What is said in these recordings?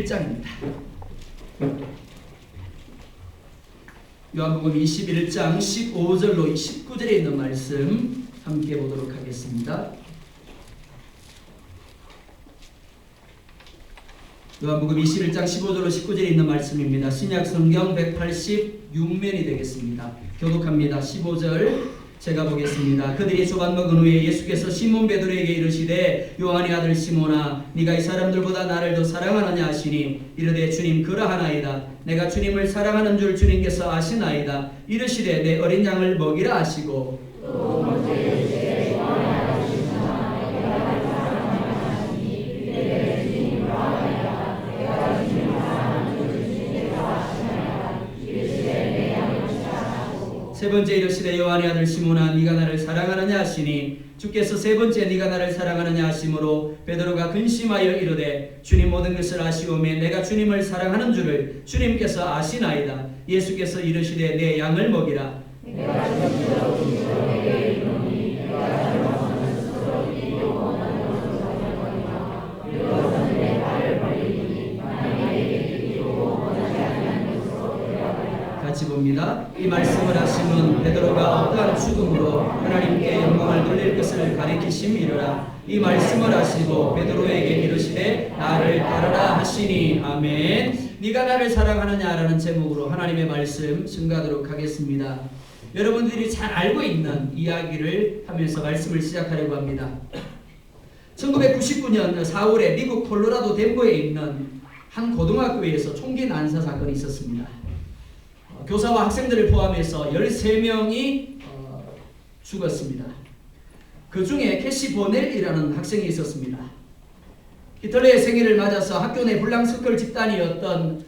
1장입니다. 요한복음 21장 15절로 19절에 있는 말씀 함께 보도록 하겠습니다. 요한복음 21장 15절로 19절에 있는 말씀입니다. 신약 성경 186면이 되겠습니다. 교독합니다. 15절 제가 보겠습니다. 그들이 조각 먹은 후에 예수께서 시몬 베드로에게 이르시되 요한의 아들 시몬아 네가 이 사람들보다 나를 더 사랑하느냐 하시니 이르되 주님 그러하나이다. 내가 주님을 사랑하는 줄 주님께서 아시나이다. 이르시되 내 어린 양을 먹이라 하시고 세 번째 이르시되 요한의 아들 시몬아 네가 나를 사랑하느냐 하시니 주께서 세 번째 네가 나를 사랑하느냐 하심으로 베드로가 근심하여 이르되 주님 모든 것을 아시오매 내가 주님을 사랑하는 줄을 주님께서 아시나이다. 예수께서 이르시되 내 양을 먹이라. 같이 봅니다. 이 말씀을 하시면 베드로가 어떠한 죽음으로 하나님께 영광을 돌릴 것을 가리키심이로라. 이 말씀을 하시고 베드로에게 이르시되 나를 따르라 하시니 아멘. 네가 나를 사랑하느냐라는 제목으로 하나님의 말씀 증거하도록 하겠습니다. 여러분들이 잘 알고 있는 이야기를 하면서 말씀을 시작하려고 합니다. 1999년 4월에 미국 콜로라도 덴버에 있는 한 고등학교에서 총기 난사 사건이 있었습니다. 교사와 학생들을 포함해서 13명이 죽었습니다. 그 중에 캐시 보넬이라는 학생이 있었습니다. 히틀러의 생일을 맞아서 학교 내 블랑스컬 집단이었던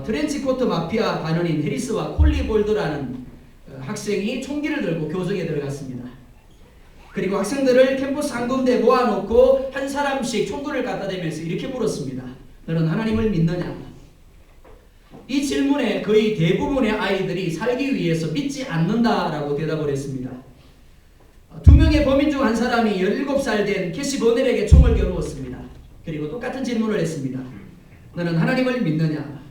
트렌치코트 마피아 단원인 해리스와 콜리 볼드라는 학생이 총기를 들고 교정에 들어갔습니다. 그리고 학생들을 캠퍼스 한 군데 모아놓고 한 사람씩 총구를 갖다 대면서 이렇게 물었습니다. 너는 하나님을 믿느냐? 이 질문에 거의 대부분의 아이들이 살기 위해서 믿지 않는다라고 대답을 했습니다. 두 명의 범인 중 한 사람이 17살 된 캐시 보넬에게 총을 겨누었습니다. 그리고 똑같은 질문을 했습니다. 너는 하나님을 믿느냐?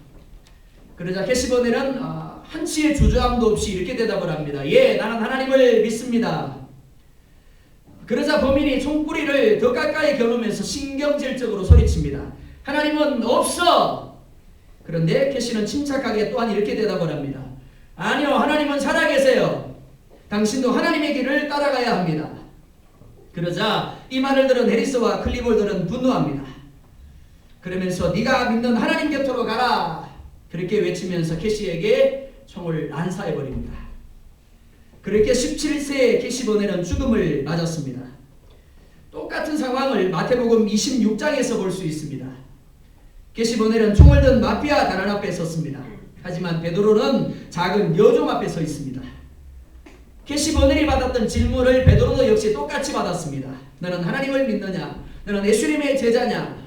그러자 캐시 보넬은 한치의 주저함도 없이 이렇게 대답을 합니다. 예, 나는 하나님을 믿습니다. 그러자 범인이 총구리를 더 가까이 겨누면서 신경질적으로 소리칩니다. 하나님은 없어! 그런데 캐시는 침착하게 또한 이렇게 대답을 합니다. 아니요, 하나님은 살아계세요. 당신도 하나님의 길을 따라가야 합니다. 그러자 이 말을 들은 해리스와 클리볼들은 분노합니다. 그러면서 네가 믿는 하나님 곁으로 가라 그렇게 외치면서 캐시에게 총을 난사해버립니다. 그렇게 17세의 캐시 보넬은 죽음을 맞았습니다. 똑같은 상황을 마태복음 26장에서 볼 수 있습니다. 캐시 보넬은 총을 든 마피아 단원 앞에 섰습니다. 하지만 베드로는 작은 여종 앞에 서 있습니다. 캐시 보넬이 받았던 질문을 베드로도 역시 똑같이 받았습니다. 너는 하나님을 믿느냐? 너는 예수님의 제자냐?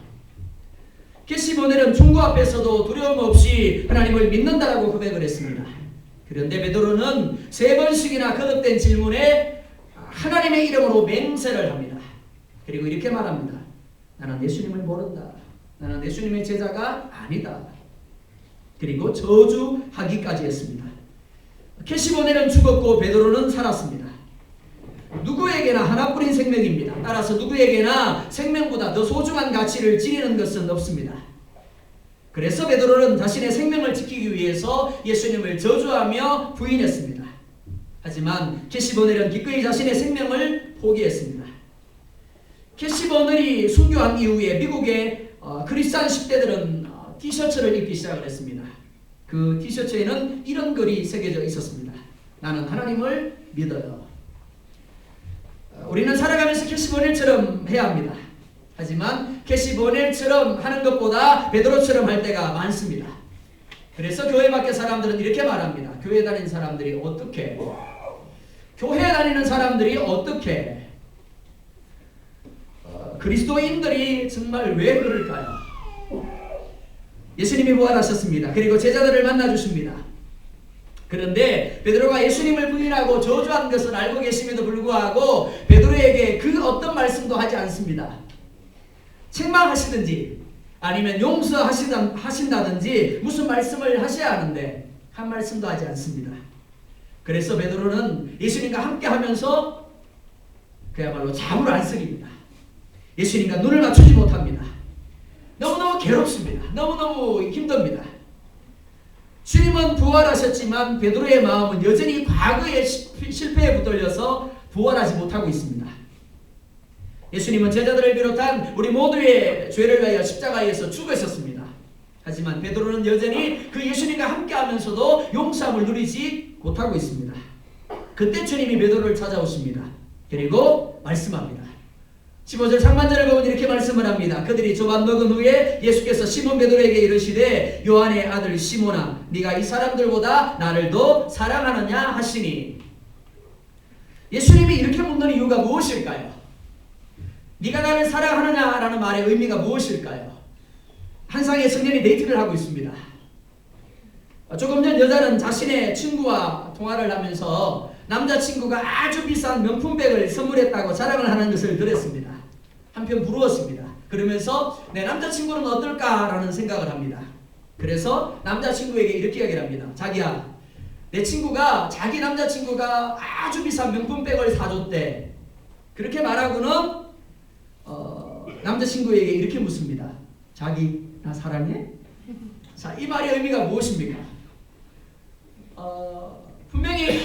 캐시 보넬은 총구 앞에서도 두려움 없이 하나님을 믿는다라고 고백을 했습니다. 그런데 베드로는 3번씩이나 거듭된 질문에 하나님의 이름으로 맹세를 합니다. 그리고 이렇게 말합니다. 나는 예수님을 모른다. 나는 예수님의 제자가 아니다. 그리고 저주하기까지 했습니다. 캐시 보넬은 죽었고 베드로는 살았습니다. 누구에게나 하나뿐인 생명입니다. 따라서 누구에게나 생명보다 더 소중한 가치를 지니는 것은 없습니다. 그래서 베드로는 자신의 생명을 지키기 위해서 예수님을 저주하며 부인했습니다. 하지만 캐시 보넬은 기꺼이 자신의 생명을 포기했습니다. 캐시 보넬이 순교한 이후에 미국의 크리스찬 10대들은 티셔츠를 입기 시작을 했습니다. 그 티셔츠에는 이런 글이 새겨져 있었습니다. 나는 하나님을 믿어요. 우리는 살아가면서 캐시 보넬처럼 해야 합니다. 하지만 캐시 보넬처럼 하는 것보다 베드로처럼 할 때가 많습니다. 그래서 교회 밖의 사람들은 이렇게 말합니다. 교회 다니는 사람들이 어떻게? 교회 다니는 사람들이 어떻게? 그리스도인들이 정말 왜 그럴까요? 예수님이 부활하셨습니다. 그리고 제자들을 만나주십니다. 그런데 베드로가 예수님을 부인하고 저주한 것을 알고 계심에도 불구하고 베드로에게 그 어떤 말씀도 하지 않습니다. 책망하시든지 아니면 용서하신다든지 무슨 말씀을 하셔야 하는데 한 말씀도 하지 않습니다. 그래서 베드로는 예수님과 함께 하면서 그야말로 잠을 안 쓰깁니다. 예수님과 눈을 맞추지 못합니다. 너무너무 괴롭습니다. 너무너무 힘듭니다. 주님은 부활하셨지만 베드로의 마음은 여전히 과거의 실패에 붙들려서 부활하지 못하고 있습니다. 예수님은 제자들을 비롯한 우리 모두의 죄를 위하여 십자가에서 죽으셨습니다. 하지만 베드로는 여전히 그 예수님과 함께하면서도 용서함을 누리지 못하고 있습니다. 그때 주님이 베드로를 찾아오십니다. 그리고 말씀합니다. 15절 상반절을 보면 이렇게 말씀을 합니다. 그들이 조반 먹은 후에 예수께서 시몬 베드로에게 이르시되 요한의 아들 시몬아 네가 이 사람들보다 나를 더 사랑하느냐 하시니, 예수님이 이렇게 묻는 이유가 무엇일까요? 네가 나를 사랑하느냐라는 말의 의미가 무엇일까요? 한 쌍의 청년이 데이트를 하고 있습니다. 조금 전 여자는 자신의 친구와 통화를 하면서 남자친구가 아주 비싼 명품백을 선물했다고 자랑을 하는 것을 들었습니다. 한편 부러웠습니다. 그러면서 내 남자친구는 어떨까라는 생각을 합니다. 그래서 남자친구에게 이렇게 이야기를 합니다. 자기야, 내 친구가 자기 남자친구가 아주 비싼 명품백을 사줬대. 그렇게 말하고는 남자친구에게 이렇게 묻습니다. 자기 나 사랑해? 자, 이 말의 의미가 무엇입니까? 분명히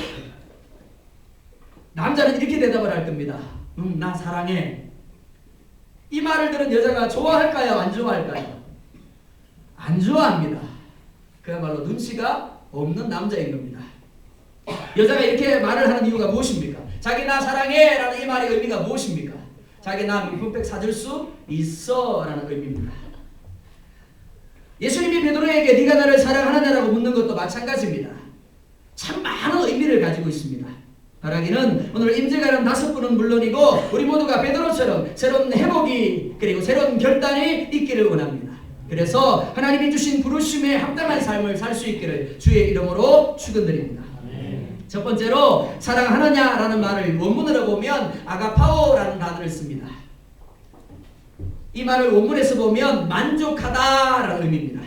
남자는 이렇게 대답을 할 겁니다. 나 사랑해. 이 말을 들은 여자가 좋아할까요? 안 좋아할까요? 안 좋아합니다. 그야말로 눈치가 없는 남자인 겁니다. 여자가 이렇게 말을 하는 이유가 무엇입니까? 자기 나 사랑해 라는 이 말의 의미가 무엇입니까? 자기 나 명품백 사줄 수 있어 라는 의미입니다. 예수님이 베드로에게 네가 나를 사랑하느냐라고 묻는 것도 마찬가지입니다. 참 많은 의미를 가지고 있습니다. 바라기는 오늘 임재가는 5분은 물론이고 우리 모두가 베드로처럼 새로운 회복이 그리고 새로운 결단이 있기를 원합니다. 그래서 하나님이 주신 부르심에 합당한 삶을 살 수 있기를 주의 이름으로 축원드립니다. 첫 번째로 사랑하느냐라는 말을 원문으로 보면 아가파오라는 단어를 씁니다. 이 말을 원문에서 보면 만족하다라는 의미입니다.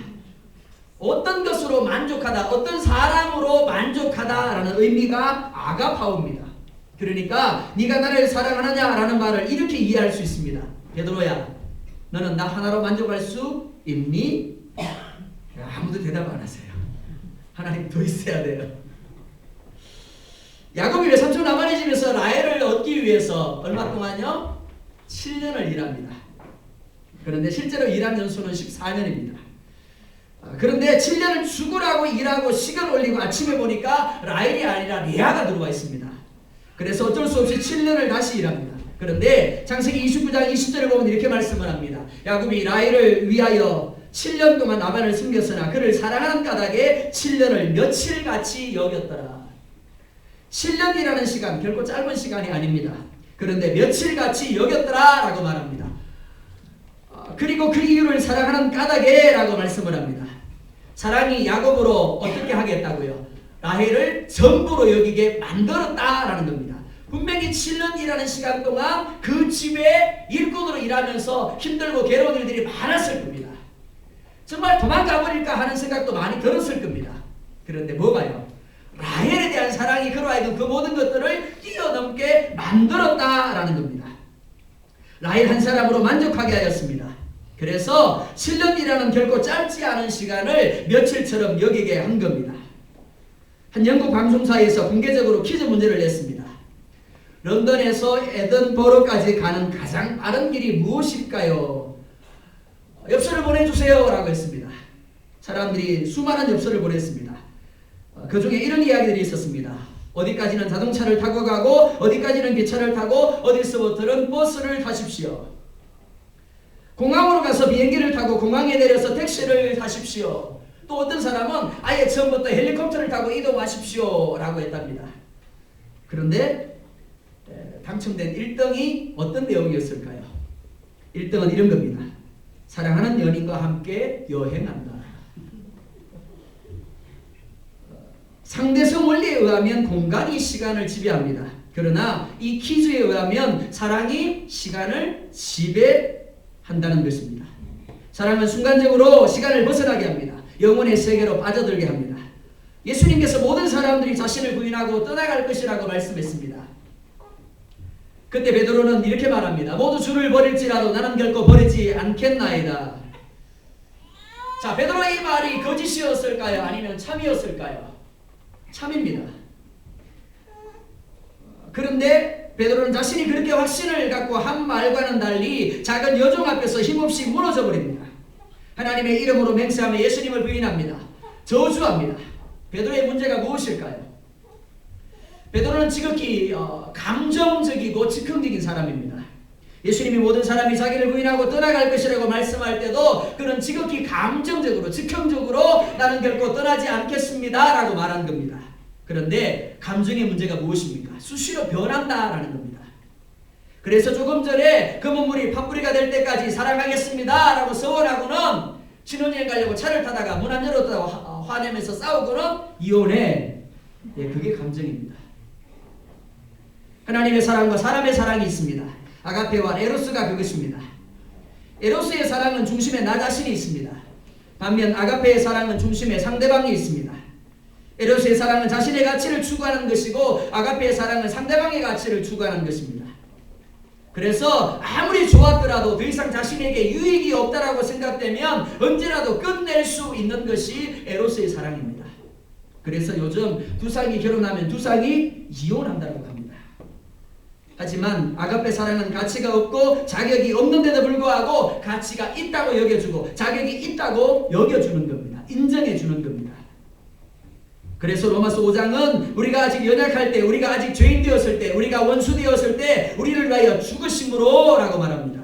어떤 것으로 만족하다, 어떤 사람으로 만족하다라는 의미가 아가파오입니다. 그러니까 네가 나를 사랑하느냐라는 말을 이렇게 이해할 수 있습니다. 베드로야, 너는 나 하나로 만족할 수 있니? 아무도 대답 안 하세요. 하나님 더 있어야 돼요. 야곱이 외삼촌 라반의 집에서 라헬을 얻기 위해서 얼마 동안요? 7년을 일합니다. 그런데 실제로 일한 연수는 14년입니다. 그런데 7년을 죽으라고 일하고 시간 올리고 아침에 보니까 라헬이 아니라 레아가 들어와 있습니다. 그래서 어쩔 수 없이 7년을 다시 일합니다. 그런데 창세기 29장 20절을 보면 이렇게 말씀을 합니다. 야곱이 라헬을 위하여 7년 동안 라반을 숨겼으나 그를 사랑하는 까닭에 7년을 며칠같이 여겼더라. 7년이라는 시간 결코 짧은 시간이 아닙니다. 그런데 며칠같이 여겼더라 라고 말합니다. 그리고 그 이유를 사랑하는 까닭에 라고 말씀을 합니다. 사랑이 야곱으로 어떻게 하겠다고요? 라헬을 전부로 여기게 만들었다라는 겁니다. 분명히 7년이라는 시간 동안 그 집에 일꾼으로 일하면서 힘들고 괴로운 일들이 많았을 겁니다. 정말 도망가 버릴까 하는 생각도 많이 들었을 겁니다. 그런데 뭐가요? 라헬에 대한 사랑이 그로 하여금 그 모든 것들을 뛰어넘게 만들었다라는 겁니다. 라헬 한 사람으로 만족하게 하였습니다. 그래서 7년이라는 결코 짧지 않은 시간을 며칠처럼 여기게 한 겁니다. 한 영국 방송사에서 공개적으로 퀴즈 문제를 냈습니다. 런던에서 에든버러까지 가는 가장 빠른 길이 무엇일까요? 엽서를 보내주세요 라고 했습니다. 사람들이 수많은 엽서를 보냈습니다. 그 중에 이런 이야기들이 있었습니다. 어디까지는 자동차를 타고 가고 어디까지는 기차를 타고 어디서부터는 버스를 타십시오. 공항으로 가서 비행기를 타고 공항에 내려서 택시를 타십시오. 또 어떤 사람은 아예 처음부터 헬리콥터를 타고 이동하십시오 라고 했답니다. 그런데 당첨된 1등이 어떤 내용이었을까요? 1등은 이런 겁니다. 사랑하는 연인과 함께 여행한다. 상대성 원리에 의하면 공간이 시간을 지배합니다. 그러나 이 퀴즈에 의하면 사랑이 시간을 지배한다는 것입니다. 사랑은 순간적으로 시간을 벗어나게 합니다. 영혼의 세계로 빠져들게 합니다. 예수님께서 모든 사람들이 자신을 부인하고 떠나갈 것이라고 말씀했습니다. 그때 베드로는 이렇게 말합니다. 모두 주를 버릴지라도 나는 결코 버리지 않겠나이다. 자, 베드로의 이 말이 거짓이었을까요? 아니면 참이었을까요? 참입니다. 그런데 베드로는 자신이 그렇게 확신을 갖고 한 말과는 달리 작은 여종 앞에서 힘없이 무너져 버립니다. 하나님의 이름으로 맹세하며 예수님을 부인합니다. 저주합니다. 베드로의 문제가 무엇일까요? 베드로는 지극히 감정적이고 즉흥적인 사람입니다. 예수님이 모든 사람이 자기를 부인하고 떠나갈 것이라고 말씀할 때도 그는 지극히 감정적으로 즉흥적으로 나는 결코 떠나지 않겠습니다 라고 말한 겁니다. 그런데 감정의 문제가 무엇입니까? 수시로 변한다라는 겁니다. 그래서 조금 전에 검은 물이 팥뿌리가 될 때까지 사랑하겠습니다 라고 서원하고는 신혼여행 가려고 차를 타다가 문 안 열었다고 화내면서 싸우고는 이혼해. 그게 감정입니다. 하나님의 사랑과 사람의 사랑이 있습니다. 아가페와 에로스가 그것입니다. 에로스의 사랑은 중심에 나 자신이 있습니다. 반면 아가페의 사랑은 중심에 상대방이 있습니다. 에로스의 사랑은 자신의 가치를 추구하는 것이고 아가페의 사랑은 상대방의 가치를 추구하는 것입니다. 그래서 아무리 좋았더라도 더 이상 자신에게 유익이 없다라고 생각되면 언제라도 끝낼 수 있는 것이 에로스의 사랑입니다. 그래서 요즘 두 쌍이 결혼하면 두 쌍이 이혼한다고 합니다. 하지만 아가페 사랑은 가치가 없고 자격이 없는데도 불구하고 가치가 있다고 여겨주고 자격이 있다고 여겨주는 겁니다. 인정해주는 겁니다. 그래서 로마서 5장은 우리가 아직 연약할 때, 우리가 아직 죄인 되었을 때, 우리가 원수 되었을 때 우리를 위하여 죽으심으로 라고 말합니다.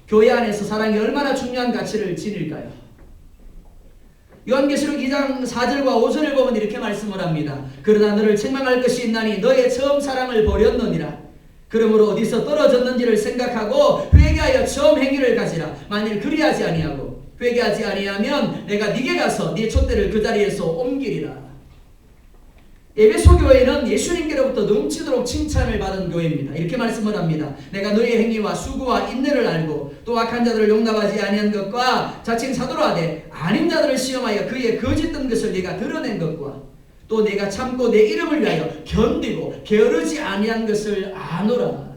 교회 안에서 사랑이 얼마나 중요한 가치를 지닐까요? 요한계시록 2장 4절과 5절을 보면 이렇게 말씀을 합니다. 그러나 너를 책망할 것이 있나니 너의 처음 사랑을 버렸느니라. 그러므로 어디서 떨어졌는지를 생각하고 회개하여 처음 행위를 가지라. 만일 그리하지 아니하고 회개하지 아니하면 내가 네게 가서 네 촛대를 그 자리에서 옮기리라. 에베소 교회는 예수님께로부터 넘치도록 칭찬을 받은 교회입니다. 이렇게 말씀을 합니다. 내가 너의 행위와 수고와 인내를 알고 또 악한 자들을 용납하지 아니한 것과 자칭 사도로 하되 아닌 자들을 시험하여 그의 거짓된 것을 네가 드러낸 것과 또 내가 참고 내 이름을 위하여 견디고 게으르지 아니한 것을 아노라.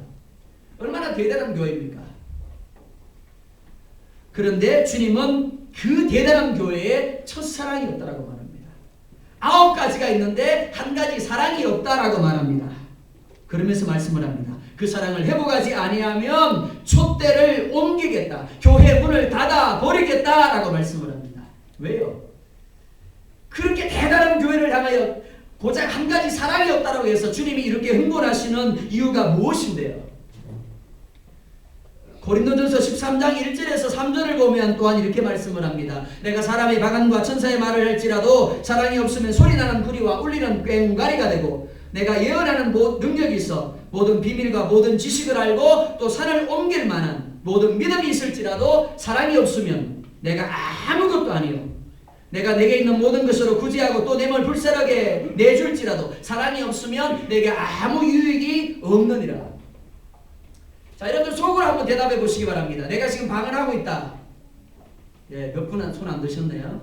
얼마나 대단한 교회입니까? 그런데 주님은 그 대단한 교회의 첫사랑이었다라고 말합니다. 9가지가 있는데 한 가지 사랑이 없다라고 말합니다. 그러면서 말씀을 합니다. 그 사랑을 회복하지 아니하면 촛대를 옮기겠다. 교회 문을 닫아 버리겠다라고 말씀을 합니다. 왜요? 그렇게 대단한 교회를 향하여 고작 한 가지 사랑이 없다라고 해서 주님이 이렇게 흥분하시는 이유가 무엇인데요? 고린도전서 13장 1절에서 3절을 보면 또한 이렇게 말씀을 합니다. 내가 사람의 방언과 천사의 말을 할지라도 사랑이 없으면 소리나는 구리와 울리는 꽹과리가 되고 내가 예언하는 능력이 있어 모든 비밀과 모든 지식을 알고 또 산을 옮길 만한 모든 믿음이 있을지라도 사랑이 없으면 내가 아무것도 아니요. 내가 내게 있는 모든 것으로 구제하고 또 내 몸을 불살하게 내줄지라도 사랑이 없으면 내게 아무 유익이 없느니라. 자, 여러분들 속으로 한번 대답해 보시기 바랍니다. 내가 지금 방언하고 있다. 몇 분은 손 안 드셨네요.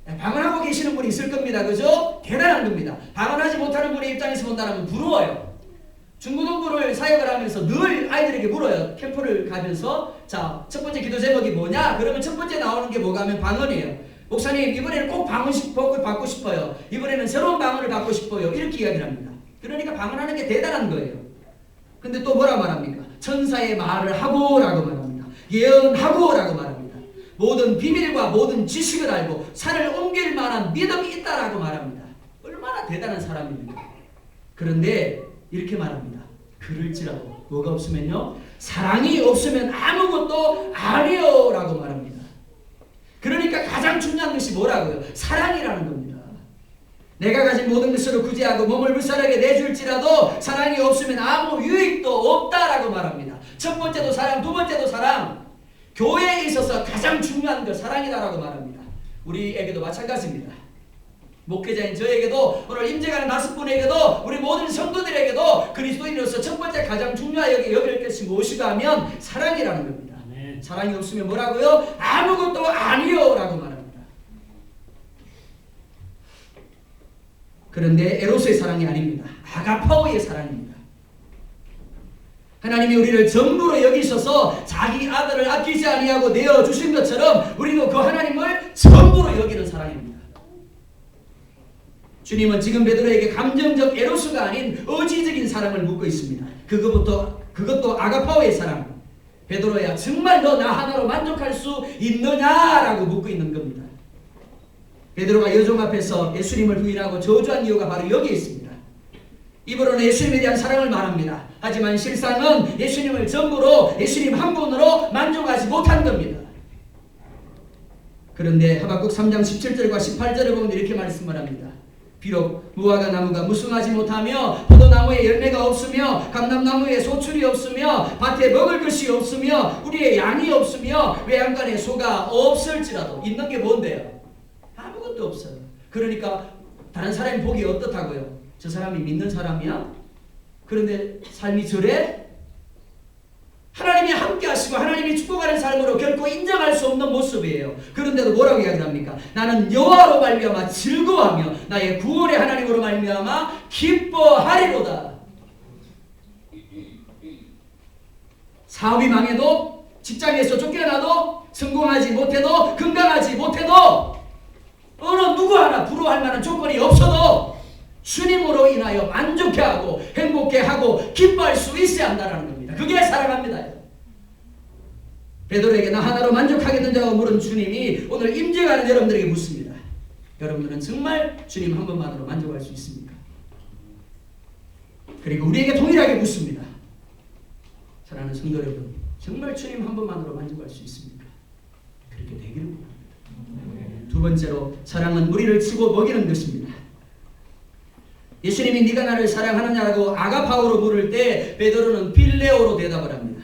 방언하고 계시는 분이 있을 겁니다. 그죠? 대단한 겁니다. 방언하지 못하는 분의 입장에서 본다면 부러워요. 중고등부를 사역을 하면서 늘 아이들에게 물어요. 캠프를 가면서 자, 첫 번째 기도 제목이 뭐냐? 그러면 첫 번째 나오는 게 뭐가 하면 방언이에요. 목사님 이번에는 꼭 방언 받고 싶어요. 이번에는 새로운 방언을 받고 싶어요. 이렇게 이야기를 합니다. 그러니까 방언하는 게 대단한 거예요. 근데 또 뭐라 말합니까? 천사의 말을 하고 라고 말합니다. 예언하고 라고 말합니다. 모든 비밀과 모든 지식을 알고 산을 옮길 만한 믿음이 있다라고 말합니다. 얼마나 대단한 사람입니까? 그런데 이렇게 말합니다. 그럴지라도 뭐가 없으면요? 사랑이 없으면 아무것도 아니요 라고 말합니다. 그러니까 가장 중요한 것이 뭐라고요? 사랑이라는 겁니다. 내가 가진 모든 것으로 구제하고 몸을 불살하게 내줄지라도 사랑이 없으면 아무 유익도 없다라고 말합니다. 첫 번째도 사랑, 두 번째도 사랑. 교회에 있어서 가장 중요한 것 사랑이다라고 말합니다. 우리에게도 마찬가지입니다. 목회자인 저에게도 오늘 임재가는 5분에게도 우리 모든 성도들에게도 그리스도인으로서 첫 번째 가장 중요하게 여길 것이 무엇이가 하면 사랑이라는 겁니다. 사랑이 없으면 뭐라고요? 아무것도 아니요 라고 말합니다. 그런데 에로스의 사랑이 아닙니다. 아가파오의 사랑입니다. 하나님이 우리를 전부로 여기셔서 자기 아들을 아끼지 아니하고 내어주신 것처럼 우리도 그 하나님을 전부로 여기는 사랑입니다. 주님은 지금 베드로에게 감정적 에로스가 아닌 의지적인 사랑을 묻고 있습니다. 그것도 아가파오의 사랑. 베드로야, 정말 너 나 하나로 만족할 수 있느냐라고 묻고 있는 겁니다. 베드로가 여종 앞에서 예수님을 부인하고 저주한 이유가 바로 여기에 있습니다. 입으로는 예수님에 대한 사랑을 말합니다. 하지만 실상은 예수님을 전부로, 예수님 한 분으로 만족하지 못한 겁니다. 그런데 하박국 3장 17절과 18절을 보면 이렇게 말씀을 합니다. 비록 무화과 나무가 무성하지 못하며 포도나무에 열매가 없으며 감람나무에 소출이 없으며 밭에 먹을 것이 없으며 우리의 양이 없으며 외양간에 소가 없을지라도 있는 게 뭔데요? 아무것도 없어요. 그러니까 다른 사람이 보기 어떻다고요? 저 사람이 믿는 사람이야? 그런데 삶이 저래? 하나님이 함께 하시고 하나님이 축복하는 삶으로 결코 인정할 수 없는 모습이에요. 그런데도 뭐라고 이야기합니까? 나는 여호와로 말미암아 즐거워하며 나의 구원의 하나님으로 말미암아 기뻐하리로다. 사업이 망해도, 직장에서 쫓겨나도, 성공하지 못해도, 건강하지 못해도, 어느 누구 하나 부러워할 만한 조건이 없어도 주님으로 인하여 만족해하고 행복해하고 기뻐할 수 있어야 한다는 겁니다. 그게 사랑합니다. 베드로에게 나 하나로 만족하겠느냐고 물은 주님이 오늘 임재하는 여러분들에게 묻습니다. 여러분들은 정말 주님 한 번만으로 만족할 수 있습니까? 그리고 우리에게 동일하게 묻습니다. 사랑하는 성도 여러분, 정말 주님 한 번만으로 만족할 수 있습니까? 그렇게 되기를 바랍니다. 두 번째로, 사랑은 무리를 치고 먹이는 것입니다. 예수님이 네가 나를 사랑하느냐고 아가파오로 물을 때 베드로는 필레오로 대답을 합니다.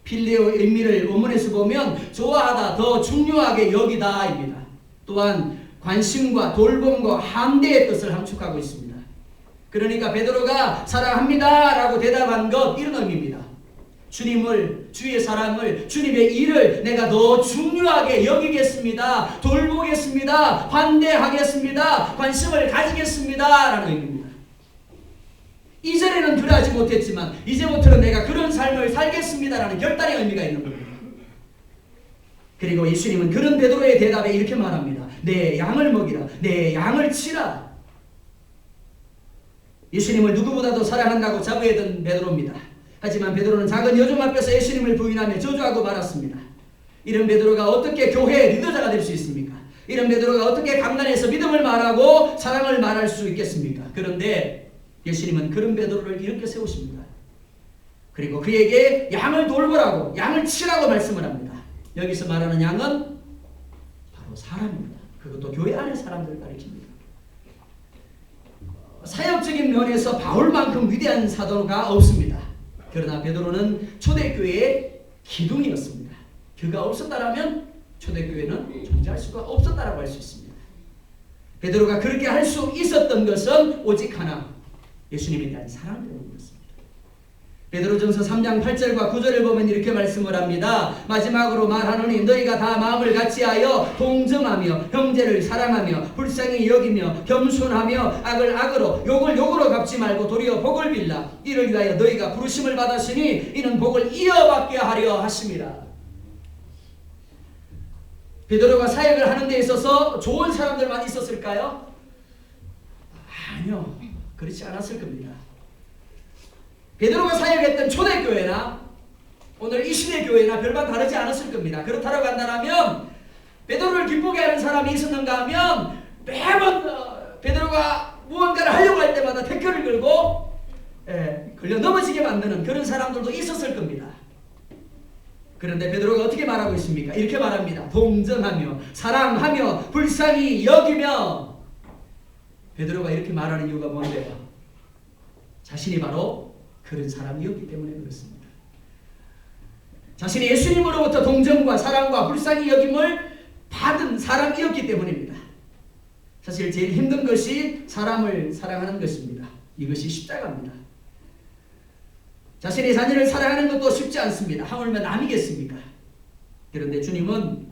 필레오의 의미를 원문에서 보면 좋아하다, 더 중요하게 여기다입니다. 또한 관심과 돌봄과 함대의 뜻을 함축하고 있습니다. 그러니까 베드로가 사랑합니다 라고 대답한 것, 이런 의미입니다. 주님을, 주의 사랑을, 주님의 일을 내가 더 중요하게 여기겠습니다. 돌보겠습니다. 환대하겠습니다. 관심을 가지겠습니다 라는 의미입니다. 이전에는 그러하지 못했지만 이제부터는 내가 그런 삶을 살겠습니다라는 결단의 의미가 있는 겁니다. 그리고 예수님은 그런 베드로의 대답에 이렇게 말합니다. 내 양을 먹이라, 내 양을 치라. 예수님을 누구보다도 사랑한다고 자부했던 베드로입니다. 하지만 베드로는 작은 여종 앞에서 예수님을 부인하며 저주하고 말았습니다. 이런 베드로가 어떻게 교회의 리더자가 될 수 있습니까? 이런 베드로가 어떻게 강단에서 믿음을 말하고 사랑을 말할 수 있겠습니까? 그런데 예수님은 그런 베드로를 이렇게 세우십니다. 그리고 그에게 양을 돌보라고, 양을 치라고 말씀을 합니다. 여기서 말하는 양은 바로 사람입니다. 그것도 교회 안의 사람들을 가리킵니다. 사역적인 면에서 바울만큼 위대한 사도가 없습니다. 그러나 베드로는 초대교회의 기둥이었습니다. 그가 없었다라면 초대교회는 존재할 수가 없었다라고 할 수 있습니다. 베드로가 그렇게 할 수 있었던 것은 오직 하나, 예수님에 대한 사랑 때문이었습니다. 베드로전서 3장 8절과 9절을 보면 이렇게 말씀을 합니다. 마지막으로 말하노니 너희가 다 마음을 같이하여 동정하며 형제를 사랑하며 불쌍히 여기며 겸손하며 악을 악으로 욕을 욕으로 갚지 말고 도리어 복을 빌라. 이를 위하여 너희가 부르심을 받았으니 이는 복을 이어받게 하려 하심이라. 베드로가 사역을 하는 데 있어서 좋은 사람들만 있었을까요? 아니요. 그렇지 않았을 겁니다. 베드로가 사역했던 초대교회나 오늘 이 시대 교회나 별반 다르지 않았을 겁니다. 그렇다고 한다면 베드로를 기쁘게 하는 사람이 있었는가 하면 매번 베드로가 무언가를 하려고 할 때마다 태클을 걸고 걸려 넘어지게 만드는 그런 사람들도 있었을 겁니다. 그런데 베드로가 어떻게 말하고 있습니까? 이렇게 말합니다. 동정하며 사랑하며 불쌍히 여기며. 베드로가 이렇게 말하는 이유가 뭔데요? 자신이 바로 그런 사람이었기 때문에 그렇습니다. 자신이 예수님으로부터 동정과 사랑과 불쌍히 여김을 받은 사람이었기 때문입니다. 사실 제일 힘든 것이 사람을 사랑하는 것입니다. 이것이 십자가입니다. 자신의 자녀를 사랑하는 것도 쉽지 않습니다. 하물며 남이겠습니까? 그런데 주님은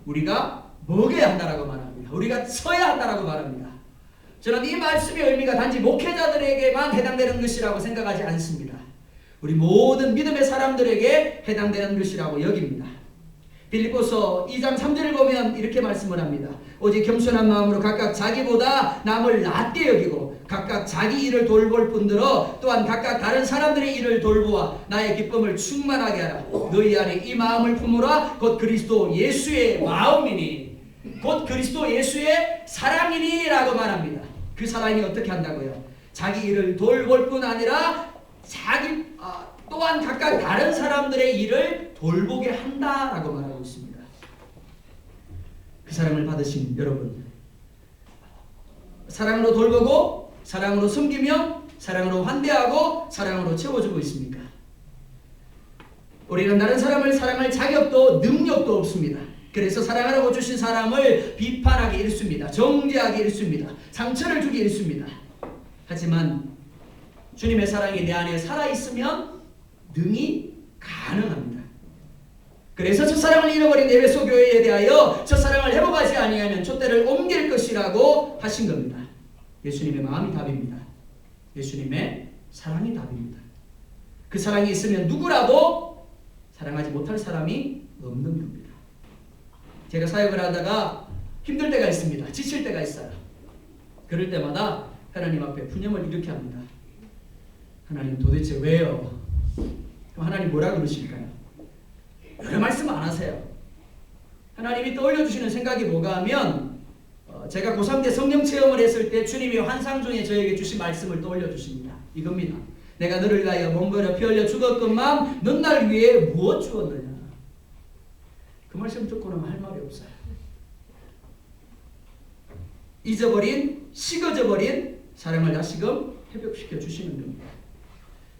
우리가 먹여야 한다라고 말합니다. 우리가 서야 한다라고 말합니다. 저는 이 말씀의 의미가 단지 목회자들에게만 해당되는 것이라고 생각하지 않습니다. 우리 모든 믿음의 사람들에게 해당되는 것이라고 여깁니다. 빌립보서 2장 3절을 보면 이렇게 말씀을 합니다. 오직 겸손한 마음으로 각각 자기보다 남을 낮게 여기고 각각 자기 일을 돌볼 뿐더러 또한 각각 다른 사람들의 일을 돌보아 나의 기쁨을 충만하게 하라. 너희 안에 이 마음을 품으라. 곧 그리스도 예수의 마음이니 곧 그리스도 예수의 사랑이니 라고 말합니다. 그 사랑이 어떻게 한다고요? 자기 일을 돌볼 뿐 아니라 또한 각각 다른 사람들의 일을 돌보게 한다라고 말하고 있습니다. 그 사랑을 받으신 여러분, 사랑으로 돌보고 사랑으로 섬기며 사랑으로 환대하고 사랑으로 채워주고 있습니까? 우리는 다른 사람을 사랑할 자격도 능력도 없습니다. 그래서 사랑하라고 주신 사람을 비판하기 일쑤입니다. 정죄하기 일쑤입니다. 상처를 주기 일쑤입니다. 하지만 주님의 사랑이 내 안에 살아있으면 능히 가능합니다. 그래서 첫사랑을 잃어버린 에베소 교회에 대하여 첫사랑을 회복하지 아니하면 촛대를 옮길 것이라고 하신 겁니다. 예수님의 마음이 답입니다. 예수님의 사랑이 답입니다. 그 사랑이 있으면 누구라도 사랑하지 못할 사람이 없는 겁니다. 제가 사역을 하다가 힘들 때가 있습니다. 지칠 때가 있어요. 그럴 때마다 하나님 앞에 푸념을 이렇게 합니다. 하나님 도대체 왜요? 그럼 하나님 뭐라 그러실까요? 여러 말씀 안 하세요. 하나님이 떠올려주시는 생각이 뭐가 하면 제가 고3 때 성령 체험을 했을 때 주님이 환상 중에 저에게 주신 말씀을 떠올려주십니다. 이겁니다. 내가 너를 위하여 몸버려 피 흘려 죽었건만 넌 날 위해 무엇 주었느냐. 그 말씀 듣고 나면 할 말이 없어요. 잊어버린, 식어져버린 사랑을 다시금 회복시켜 주시는 겁니다.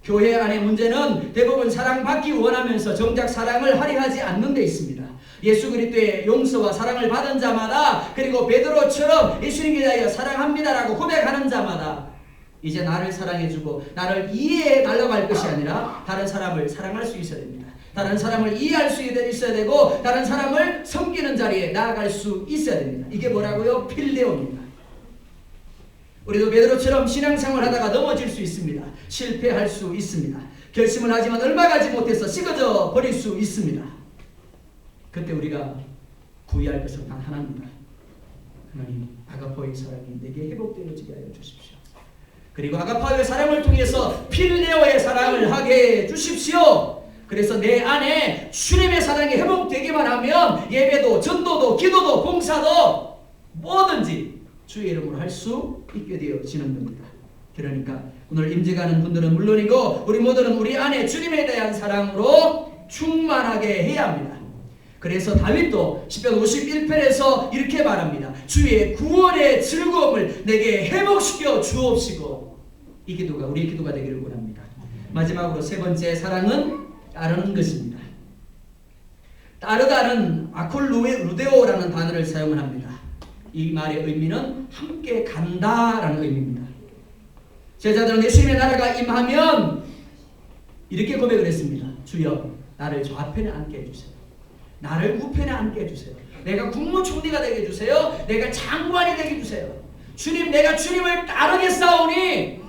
교회 안의 문제는 대부분 사랑받기 원하면서 정작 사랑을 하려 하지 않는 데 있습니다. 예수 그리스도의 용서와 사랑을 받은 자마다, 그리고 베드로처럼 예수님에 대하여 사랑합니다라고 고백하는 자마다 이제 나를 사랑해주고 나를 이해해달라고 할 것이 아니라 다른 사람을 사랑할 수 있어야 됩니다. 다른 사람을 이해할 수 있어야 되고 다른 사람을 섬기는 자리에 나아갈 수 있어야 됩니다. 이게 뭐라고요? 필레오입니다. 우리도 베드로처럼 신앙생활 하다가 넘어질 수 있습니다. 실패할 수 있습니다. 결심을 하지만 얼마 가지 못해서 식어져 버릴 수 있습니다. 그때 우리가 구해야 할 것은 단 하나입니다. 하나님, 아가포의 사랑이 내게 회복되어지게 하여 주십시오. 그리고 아가포의 사랑을 통해서 필레오의 사랑을 하게 해 주십시오. 그래서 내 안에 주님의 사랑이 회복되기만 하면 예배도 전도도 기도도 봉사도 뭐든지 주의 이름으로 할 수 있게 되어지는 겁니다. 그러니까 오늘 임재가는 분들은 물론이고 우리 모두는 우리 안에 주님에 대한 사랑으로 충만하게 해야 합니다. 그래서 다윗도 시편 51편에서 이렇게 말합니다. 주의 구원의 즐거움을 내게 회복시켜 주옵시고. 이 기도가 우리의 기도가 되기를 원합니다. 마지막으로 세 번째, 사랑은 따르는 것입니다. 따르다는 아콜루데오라는 단어를 사용을 합니다. 이 말의 의미는 함께 간다라는 의미입니다. 제자들은 예수님의 나라가 임하면 이렇게 고백을 했습니다. 주여, 나를 좌편에 앉게 해주세요. 나를 우편에 앉게 해주세요. 내가 국무총리가 되게 해주세요. 내가 장관이 되게 해주세요. 주님, 내가 주님을 따르겠사오니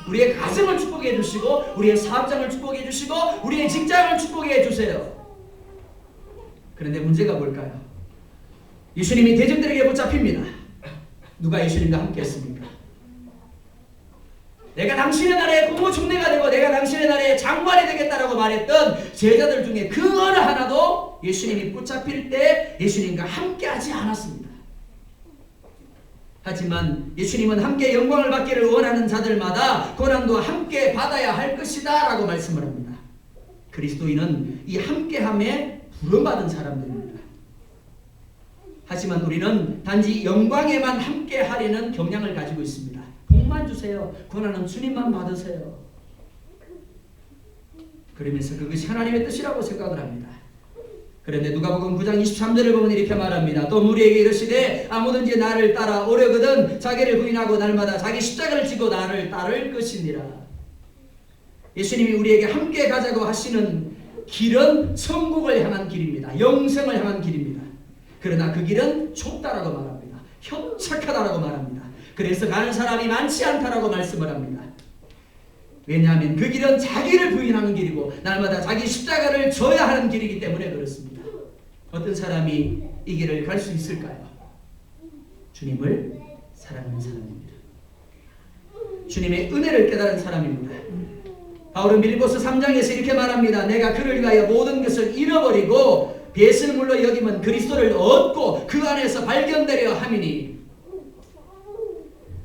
우리의 가정을 축복해 주시고 우리의 사업장을 축복해 주시고 우리의 직장을 축복해 주세요. 그런데 문제가 뭘까요? 예수님이 대적들에게 붙잡힙니다. 누가 예수님과 함께 했습니까? 내가 당신의 나라의 국무총리가 되고 내가 당신의 나라의 장관이 되겠다라고 말했던 제자들 중에 그 어느 하나도 예수님이 붙잡힐 때 예수님과 함께 하지 않았습니다. 하지만 예수님은 함께 영광을 받기를 원하는 자들마다 고난도 함께 받아야 할 것이다 라고 말씀을 합니다. 그리스도인은 이 함께함에 부름받은 사람들입니다. 하지만 우리는 단지 영광에만 함께 하려는 경향을 가지고 있습니다. 복만 주세요. 고난은 주님만 받으세요. 그러면서 그것이 하나님의 뜻이라고 생각을 합니다. 그런데 누가복음 9장 23절을 보면 이렇게 말합니다. 또 무리에게 이르시되 아무든지 나를 따라 오려거든 자기를 부인하고 날마다 자기 십자가를 지고 나를 따를 것이니라. 예수님이 우리에게 함께 가자고 하시는 길은 천국을 향한 길입니다. 영생을 향한 길입니다. 그러나 그 길은 좁다라고 말합니다. 협착하다라고 말합니다. 그래서 가는 사람이 많지 않다라고 말씀을 합니다. 왜냐하면 그 길은 자기를 부인하는 길이고 날마다 자기 십자가를 져야 하는 길이기 때문에 그렇습니다. 어떤 사람이 이 길을 갈 수 있을까요? 주님을 사랑하는 사람입니다. 주님의 은혜를 깨달은 사람입니다. 바울은 빌립보서 3장에서 이렇게 말합니다. 내가 그를 위하여 모든 것을 잃어버리고 배설물로 여기면 그리스도를 얻고 그 안에서 발견되려 함이니.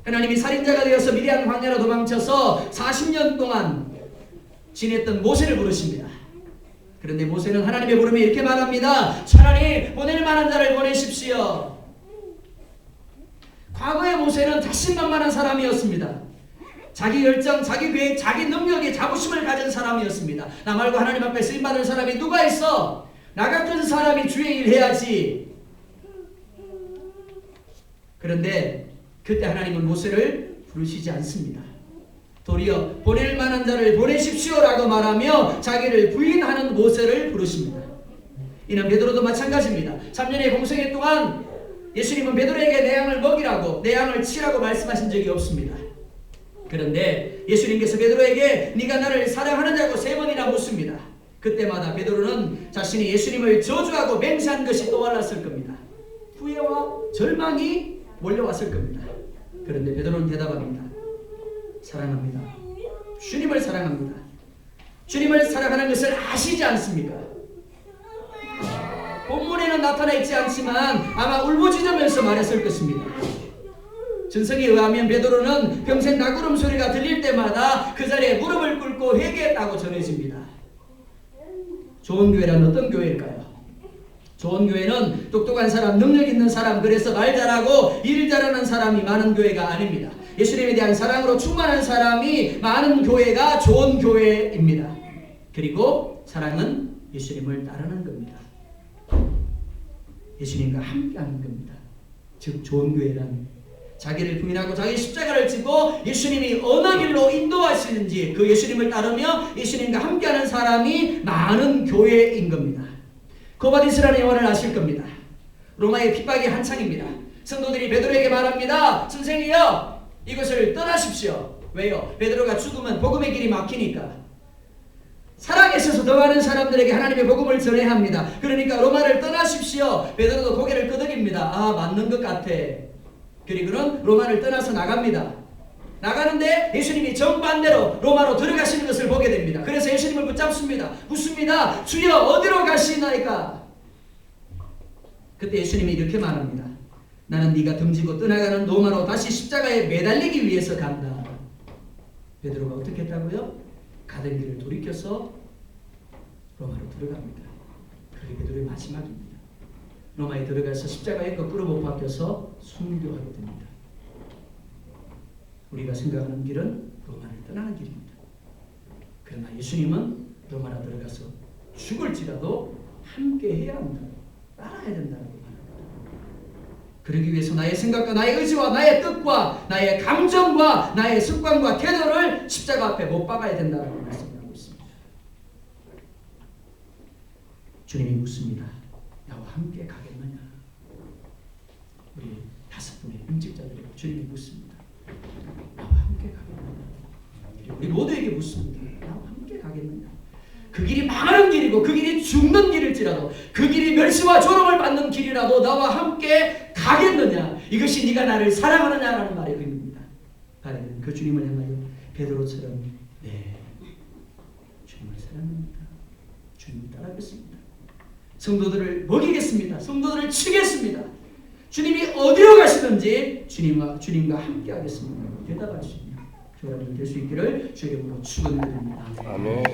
하나님이 살인자가 되어서 미디안 광야로 도망쳐서 40년 동안 지냈던 모세를 부르십니다. 그런데 모세는 하나님의 부름에 이렇게 말합니다. 차라리 보낼 만한 자를 보내십시오. 과거의 모세는 자신만만한 사람이었습니다. 자기 열정, 자기 계획, 자기 능력에 자부심을 가진 사람이었습니다. 나 말고 하나님 앞에 쓰임받을 사람이 누가 있어? 나 같은 사람이 주의 일 해야지. 그런데 그때 하나님은 모세를 부르시지 않습니다. 도리어 보낼 만한 자를 보내십시오라고 말하며 자기를 부인하는 모세를 부르십니다. 이는 베드로도 마찬가지입니다. 3년의 공생애 동안 예수님은 베드로에게 내 양을 먹이라고, 내 양을 치라고 말씀하신 적이 없습니다. 그런데 예수님께서 베드로에게 네가 나를 사랑하느냐고 3번이나 묻습니다. 그때마다 베드로는 자신이 예수님을 저주하고 맹세한 것이 떠올랐을 겁니다. 후회와 절망이 몰려왔을 겁니다. 그런데 베드로는 대답합니다. 사랑합니다. 주님을 사랑합니다. 주님을 사랑하는 것을 아시지 않습니까? 본문에는 나타나 있지 않지만 아마 울부짖으면서 말했을 것입니다. 전성에 의하면 베드로는 평생 나구름 소리가 들릴 때마다 그 자리에 무릎을 꿇고 회개했다고 전해집니다. 좋은 교회란 어떤 교회일까요? 좋은 교회는 똑똑한 사람, 능력 있는 사람, 그래서 말 잘하고 일 잘하는 사람이 많은 교회가 아닙니다. 예수님에 대한 사랑으로 충만한 사람이 많은 교회가 좋은 교회입니다. 그리고 사랑은 예수님을 따르는 겁니다. 예수님과 함께하는 겁니다. 즉 좋은 교회란 자기를 부인하고 자기 십자가를 지고 예수님이 어느 길로 인도하시는지 그 예수님을 따르며 예수님과 함께하는 사람이 많은 교회인 겁니다. 고바디스라는 영화를 아실 겁니다. 로마의 핍박이 한창입니다. 성도들이 베드로에게 말합니다. 선생이여, 이것을 떠나십시오. 왜요? 베드로가 죽으면 복음의 길이 막히니까. 살아계셔서 더 많은 사람들에게 하나님의 복음을 전해야 합니다. 그러니까 로마를 떠나십시오. 베드로도 고개를 끄덕입니다. 아, 맞는 것 같아. 그리고는 로마를 떠나서 나갑니다. 나가는데 예수님이 정반대로 로마로 들어가시는 것을 보게 됩니다. 그래서 예수님을 붙잡습니다. 묻습니다. 주여, 어디로 가시나이까? 그때 예수님이 이렇게 말합니다. 나는 네가 등지고 떠나가는 로마로 다시 십자가에 매달리기 위해서 간다. 베드로가 어떻게 했다고요? 가던 길을 돌이켜서 로마로 들어갑니다. 그게 베드로의 마지막입니다. 로마에 들어가서 십자가에 거꾸로 못 박혀서 순교하게 됩니다. 우리가 생각하는 길은 로마를 떠나는 길입니다. 그러나 예수님은 로마로 들어가서 죽을지라도 함께 해야 한다. 따라야 된다고 말합니다. 그러기 위해서 나의 생각과 나의 의지와 나의 뜻과 나의 감정과 나의 습관과 태도를 십자가 앞에 못 박아야 된다고 말씀하고 있습니다. 주님이 묻습니다. 나와 함께 가겠느냐? 우리 5분의 임직자들에게 주님이 묻습니다. 나와 함께 가겠느냐? 우리 모두에게 묻습니다. 나와 함께 가겠느냐? 그 길이 망하는 길이고 그 길이 죽는 길일지라도 그 길이 멸시와 조롱을 받는 길이라도 나와 함께 가겠느냐? 이것이 네가 나를 사랑하느냐라는 말의 의미입니다. 바라는 그 주님을 향하여 베드로처럼 네, 주님을 사랑합니다. 주님을 따라가겠습니다. 성도들을 먹이겠습니다. 성도들을 치겠습니다. 주님이 어디로 가시든지 주님과 함께 하겠습니다. 대답할 수 있는 여러분 될 수 있기를 주의 이름으로 축원드립니다. 아멘.